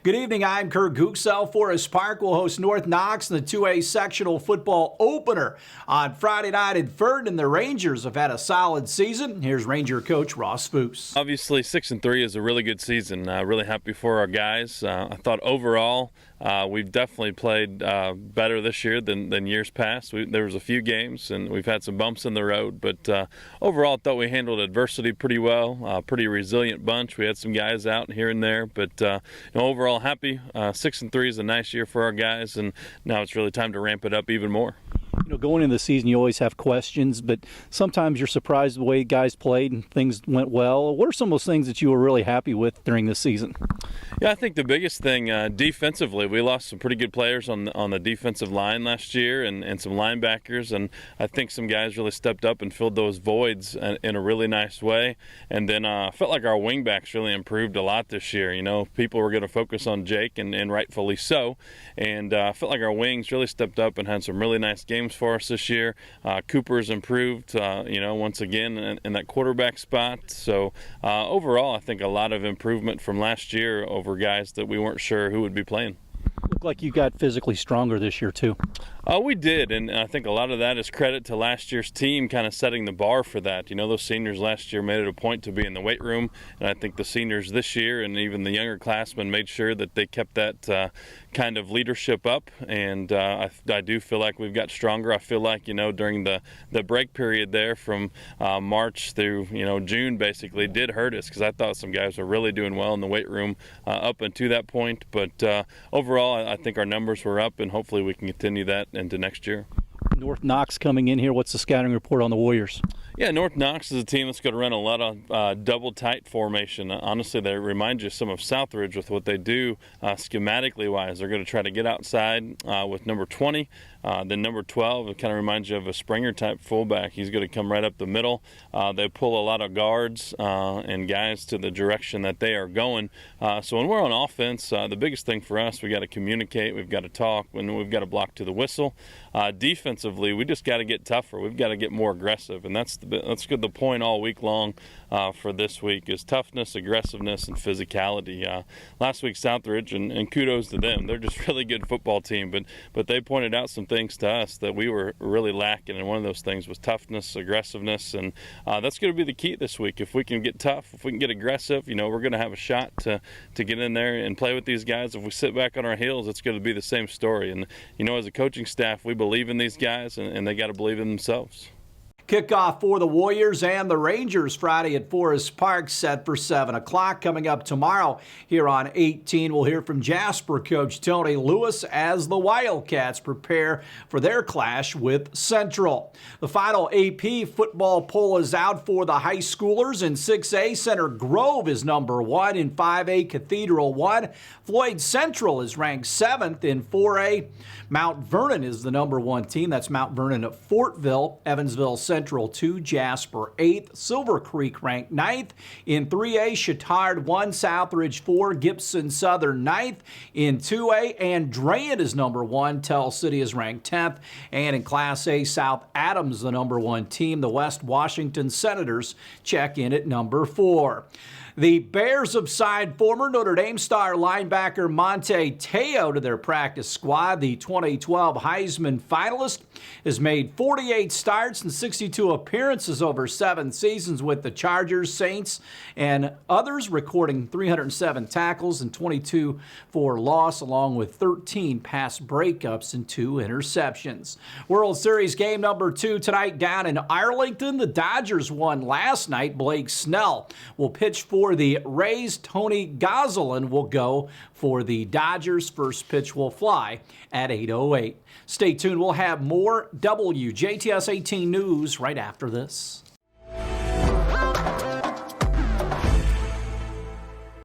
Good evening, I'm Kurt Gutgsell. Forest Park will host North Knox in the 2A sectional football opener on Friday night in Ferdinand. The Rangers have had a solid season. Here's Ranger coach Ross Foose. Obviously, 6-3 is a really good season. Really happy for our guys. I thought overall we've definitely played better this year than years past. There was a few games and we've had some bumps in the road, but overall I thought we handled adversity pretty well. Pretty resilient bunch. We had some guys out here and there, but overall happy. 6-3 is a nice year for our guys, and now it's really time to ramp it up even more. Going into the season, you always have questions, but sometimes you're surprised the way guys played and things went well. What are some of those things that you were really happy with during this season? Yeah, I think the biggest thing defensively, we lost some pretty good players on the defensive line last year and some linebackers, and I think some guys really stepped up and filled those voids in a really nice way. And then I felt like our wingbacks really improved a lot this year. People were going to focus on Jake, and rightfully so. And I felt like our wings really stepped up and had some really nice games for us this year. Cooper's improved, once again in that quarterback spot. So overall, I think a lot of improvement from last year over guys that we weren't sure who would be playing. Looked like you got physically stronger this year too. We did, and I think a lot of that is credit to last year's team kind of setting the bar for that. Those seniors last year made it a point to be in the weight room, and I think the seniors this year and even the younger classmen made sure that they kept that kind of leadership up, and I do feel like we've got stronger. I feel like, during the break period there from March through, June basically did hurt us, because I thought some guys were really doing well in the weight room up until that point, but overall I think our numbers were up, and hopefully we can continue that into next year. North Knox coming in here. What's the scouting report on the Warriors? Yeah, North Knox is a team that's going to run a lot of double tight formation. Honestly, they remind you some of Southridge with what they do schematically wise. They're going to try to get outside with number 20. Then number 12, it kind of reminds you of a Springer type fullback. He's going to come right up the middle. They pull a lot of guards and guys to the direction that they are going. So when we're on offense, the biggest thing for us, we got to communicate, we've got to talk, and we've got to block to the whistle. Defensively, we just got to get tougher. We've got to get more aggressive, and that's the point all week long for this week is toughness, aggressiveness, and physicality. Last week, Southridge, and kudos to them. They're just a really good football team, but they pointed out some things to us that we were really lacking, and one of those things was toughness, aggressiveness, and that's going to be the key this week. If we can get tough, if we can get aggressive, we're going to have a shot to get in there and play with these guys. If we sit back on our heels, it's going to be the same story. And as a coaching staff, we believe in these guys, and they got to believe in themselves. Kickoff for the Warriors and the Rangers Friday at Forest Park, set for 7 o'clock. Coming up tomorrow here on 18, we'll hear from Jasper coach Tony Lewis as the Wildcats prepare for their clash with Central. The final AP football poll is out for the high schoolers. In 6A, Center Grove is number 1. In 5A, Cathedral 1. Floyd Central is ranked 7th. In 4A, Mount Vernon is the number 1 team. That's Mount Vernon at Fortville. Evansville Central 2, Jasper 8th, Silver Creek ranked 9th. In 3A, Chittard 1, Southridge 4, Gibson Southern 9th. In 2A, Andrean is number 1, Tell City is ranked 10th. And in Class A, South Adams, the number 1 team. The West Washington Senators check in at number 4. The Bears have signed former Notre Dame star linebacker Monte Teo to their practice squad. The 2012 Heisman finalist has made 48 starts and 62 appearances over 7 seasons with the Chargers, Saints, and others, recording 307 tackles and 22 for loss, along with 13 pass breakups and 2 interceptions. World Series game number 2 tonight down in Arlington. The Dodgers won last night. Blake Snell will pitch for the Rays. Tony Gosselin will go for the Dodgers. First pitch will fly at 8:08. Stay tuned. We'll have more WJTS 18 news right after this.